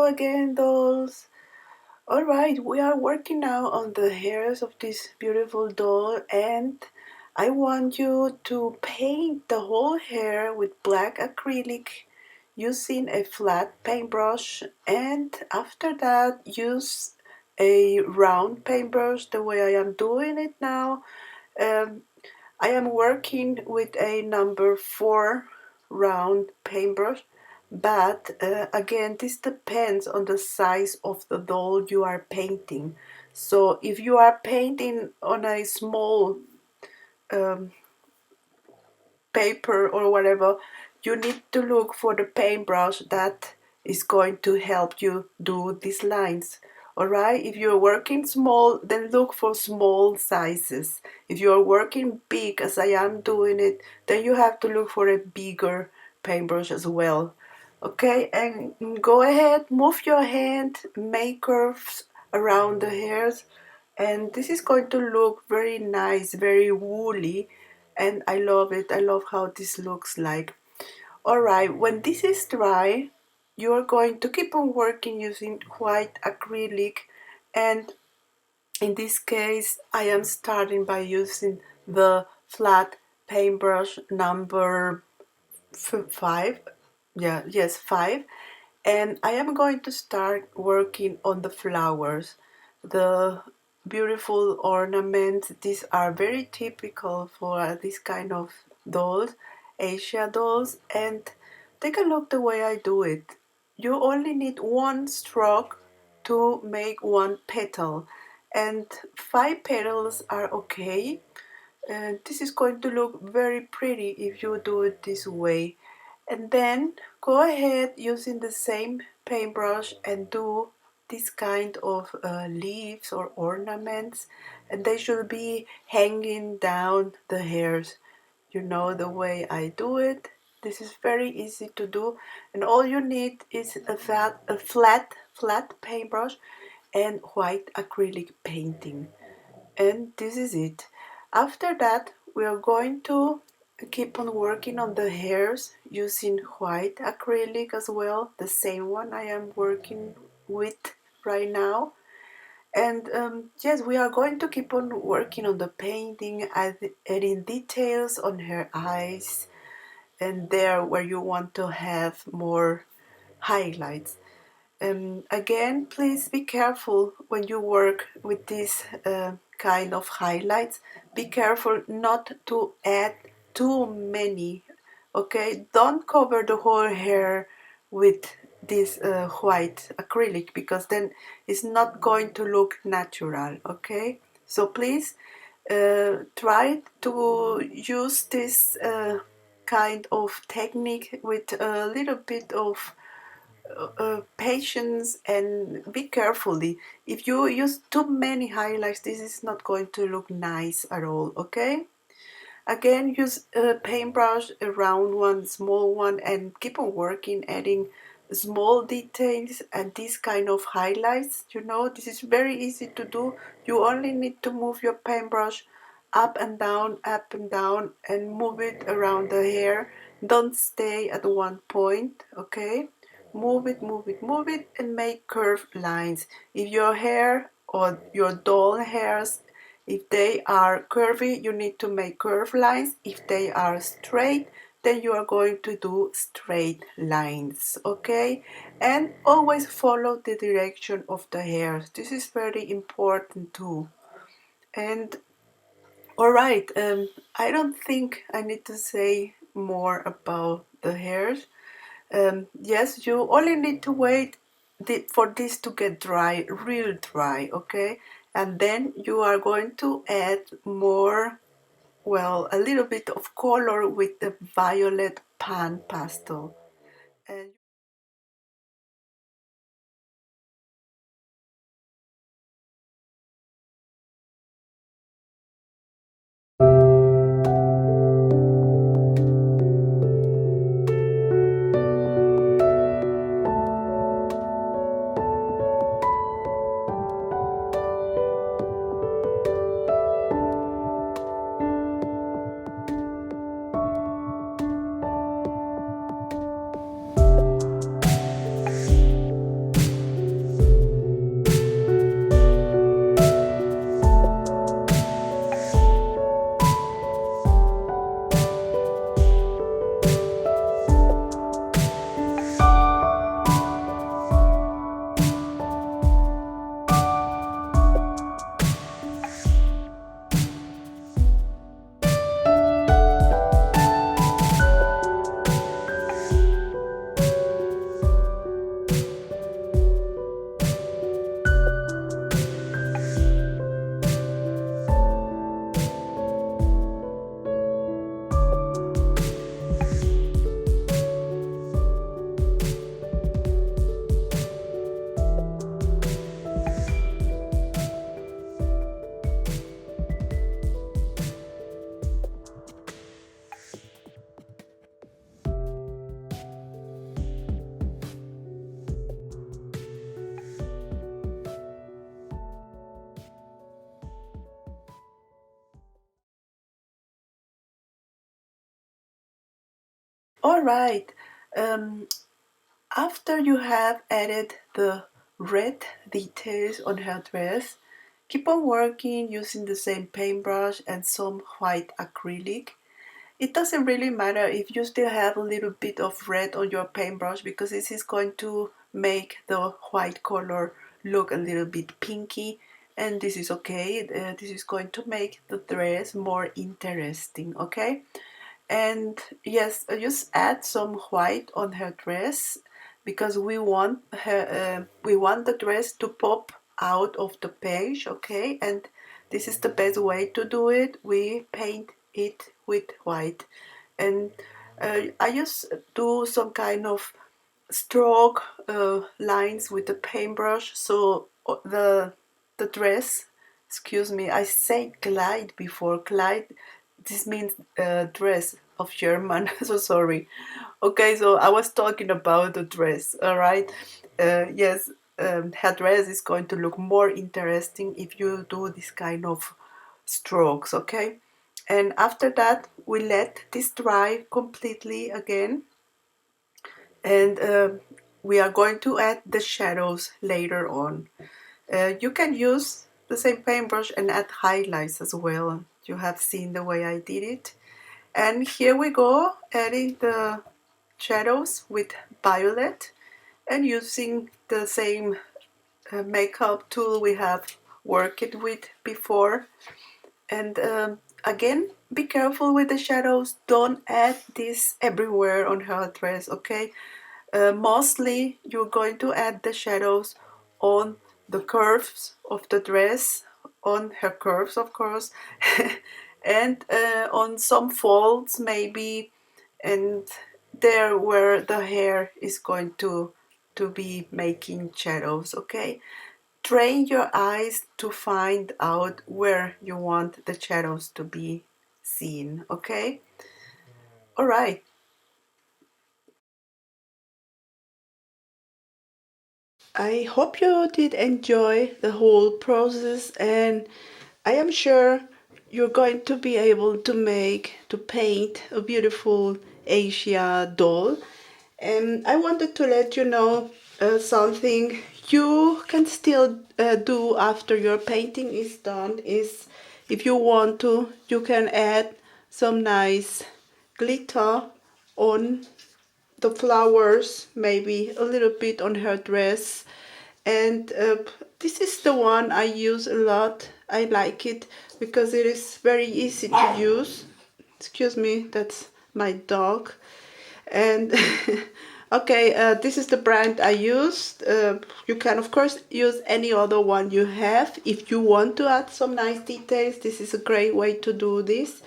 Hello again, dolls. Alright, we are working now on the hairs of this beautiful doll, and I want you to paint the whole hair with black acrylic using a flat paintbrush, and after that use a round paintbrush the way I am doing it now. Um, I am working with a number 4 round paintbrush, but again, this depends on the size of the doll you are painting. So if you are painting on a small um, paper or whatever, you need to look for the paintbrush that is going to help you do these lines. Alright, if you're working small, then look for small sizes. If you're working big, as I am doing it, then you have to look for a bigger paintbrush as well. Okay, and go ahead, move your hand, make curves around the hairs, and this is going to look very nice, very woolly, and I love it. I love how this looks like. Alright, when this is dry, you're going to keep on working using white acrylic, and in this case I am starting by using the flat paintbrush number 5. Yes, 5. And I am going to start working on the flowers, the beautiful ornaments. These are very typical for this kind of dolls, Asia dolls. And take a look the way I do it. You only need one stroke to make one petal, and 5 petals are okay. And this is going to look very pretty if you do it this way. And then go ahead using the same paintbrush and do this kind of leaves or ornaments, and they should be hanging down the hairs. You know the way I do it. This is very easy to do, and all you need is a flat paintbrush and white acrylic painting, and this is it. After that, we are going to keep on working on the hairs using white acrylic as well, the same one I am working with right now. And yes, we are going to keep on working on the painting, adding details on her eyes and there where you want to have more highlights. Again, please be careful when you work with this kind of highlights. Be careful not to add too many. Okay, don't cover the whole hair with this white acrylic, because then it's not going to look natural. Okay, so please try to use this kind of technique with a little bit of patience, and be carefully. If you use too many highlights, this is not going to look nice at all. Okay, again, use a paintbrush, a round one, small one, and keep on working, adding small details and this kind of highlights. You know, this is very easy to do. You only need to move your paintbrush up and down, and move it around the hair. Don't stay at one point. Okay, move it, move it, move it, and make curved lines. If your hair or your doll hairs, if they are curvy, you need to make curved lines. If they are straight, then you are going to do straight lines. Okay, and always follow the direction of the hairs. This is very important too. And all right, I don't think I need to say more about the hairs. Yes, you only need to wait for this to get dry, real dry, okay? And then you are going to add more, well, a little bit of color with the violet pan pastel. And All right. Um, After you have added the red details on her dress, keep on working using the same paintbrush and some white acrylic. It doesn't really matter if you still have a little bit of red on your paintbrush because this is going to make the white color look a little bit pinky, and this is okay. This is going to make the dress more interesting, okay? And yes, just add some white on her dress because we want the dress to pop out of the page, okay? And this is the best way to do it. We paint it with white, and I just do some kind of stroke lines with the paintbrush so the dress, excuse me, I said glide before. Glide, this means dress of German. So sorry. Okay, so I was talking about the dress. All right. Yes, her dress is going to look more interesting if you do this kind of strokes. Okay, and after that we let this dry completely again, and we are going to add the shadows later on. You can use the same paintbrush and add highlights as well. You have seen the way I did it. And here we go, adding the shadows with violet and using the same makeup tool we have worked with before. And again, be careful with the shadows. Don't add this everywhere on her dress, okay? Mostly you're going to add the shadows on the curves of the dress, on her curves of course, and on some folds maybe, and there where the hair is going to be making shadows, okay? Train your eyes to find out where you want the shadows to be seen, okay? All right. I hope you did enjoy the whole process, and I am sure you're going to be able to paint a beautiful Asia doll. And I wanted to let you know something you can still do after your painting is done is, if you want to, you can add some nice glitter on the flowers, maybe a little bit on her dress. And this is the one I use a lot. I like it because it is very easy to use. Excuse me, that's my dog. And okay, this is the brand I used. You can of course use any other one you have. If you want to add some nice details, this is a great way to do this.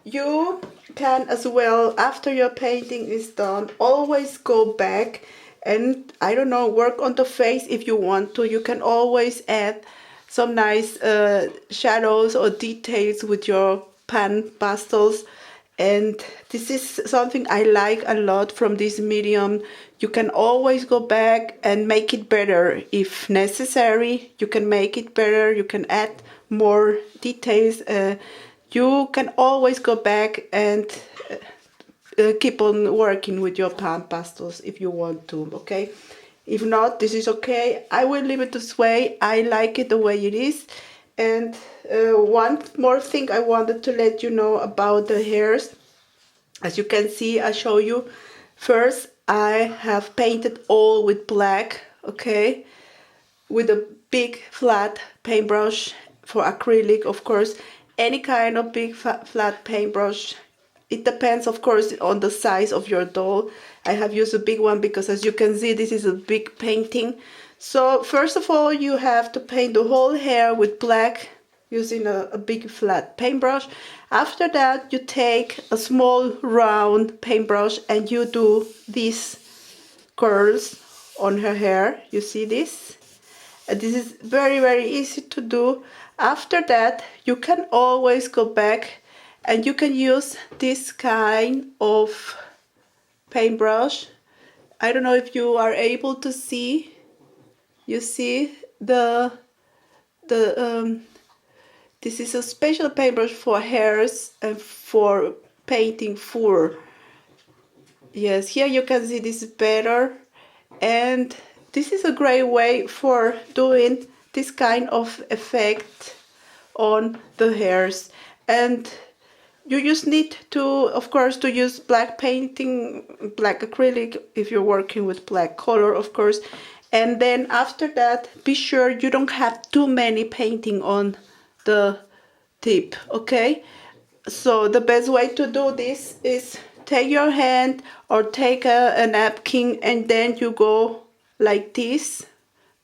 You can as well, after your painting is done, always go back and, I don't know, work on the face if you want to. You can always add some nice shadows or details with your pan pastels. And this is something I like a lot from this medium. You can always go back and make it better if necessary. You can make it better, you can add more details. You can always go back and keep on working with your pan pastels if you want to, okay? If not, this is okay. I will leave it this way. I like it the way it is. And one more thing I wanted to let you know about the hairs. As you can see, I show you. First, I have painted all with black, okay? With a big flat paintbrush for acrylic, of course. Any kind of big flat paintbrush. It depends, of course, on the size of your doll. I have used a big one because, as you can see, this is a big painting. So first of all, you have to paint the whole hair with black using a big flat paintbrush. After that, you take a small round paintbrush and you do these curls on her hair. You see this? And this is very, very easy to do. After that, you can always go back and you can use this kind of paintbrush. I don't know if you are able to see. You see the this is a special paintbrush for hairs and for painting fur. Yes, here you can see this is better, and this is a great way for doing this kind of effect on the hairs. And you just need to, of course, to use black painting, black acrylic if you're working with black color, of course. And then after that, be sure you don't have too many painting on the tip, okay? So the best way to do this is take your hand or take a napkin, and then you go like this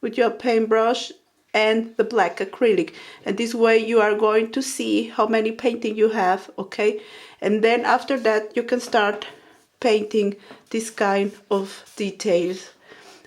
with your paintbrush and the black acrylic, and this way you are going to see how many painting you have, okay? And then after that you can start painting this kind of details.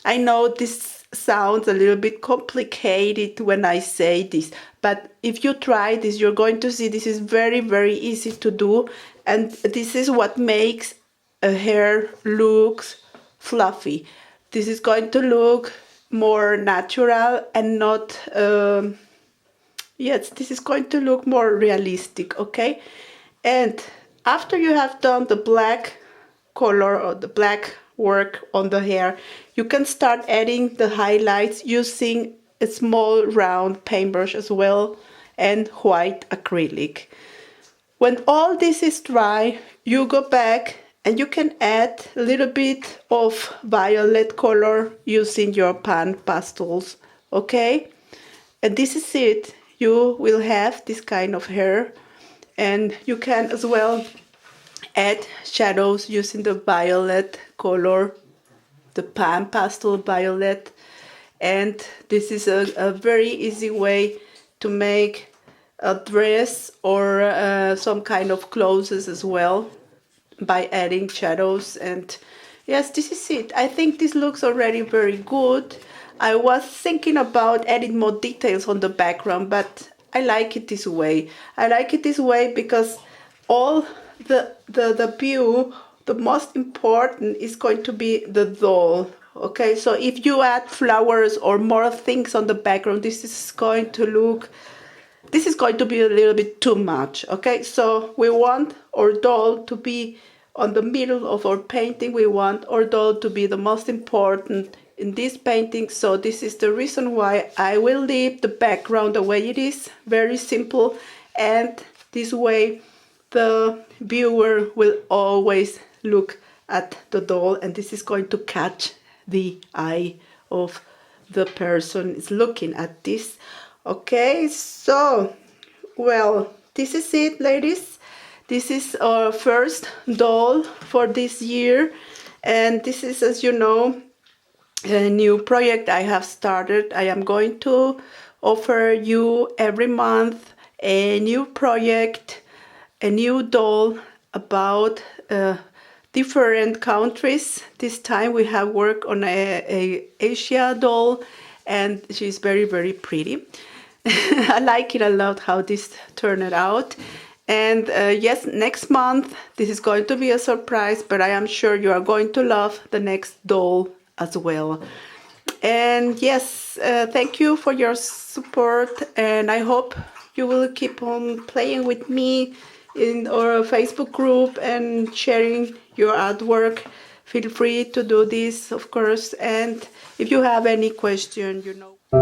I know this sounds a little bit complicated when I say this, but if you try this, you're going to see this is very, very easy to do, and this is what makes a hair looks fluffy. This is going to look more natural and not yes, this is going to look more realistic, okay? And after you have done the black color or the black work on the hair, you can start adding the highlights using a small round paintbrush as well and white acrylic. When all this is dry, you go back and you can add a little bit of violet color using your pan pastels, okay? And this is it. You will have this kind of hair, and you can as well add shadows using the violet color, the pan pastel violet. And this is a very easy way to make a dress or some kind of clothes as well by adding shadows. And yes, this is it. I think this looks already very good. I was thinking about adding more details on the background, but I like it this way. I like it this way because all the view, the most important is going to be the doll. Okay, so if you add flowers or more things on the background, this is going to be a little bit too much, okay? So we want our doll to be on the middle of our painting. We want our doll to be the most important in this painting. So this is the reason why I will leave the background the way it is, very simple. And this way the viewer will always look at the doll, and this is going to catch the eye of the person is looking at this. Okay, so well, this is it, ladies. This is our first doll for this year, and this is, as you know, a new project I have started. I am going to offer you every month a new project, a new doll about different countries. This time we have worked on a Asia doll, and she's very, very pretty. I like it a lot how this turned out. And yes, next month this is going to be a surprise, but I am sure you are going to love the next doll as well. And yes, thank you for your support, and I hope you will keep on playing with me in our Facebook group and sharing your artwork. Feel free to do this, of course, and if you have any question, you know.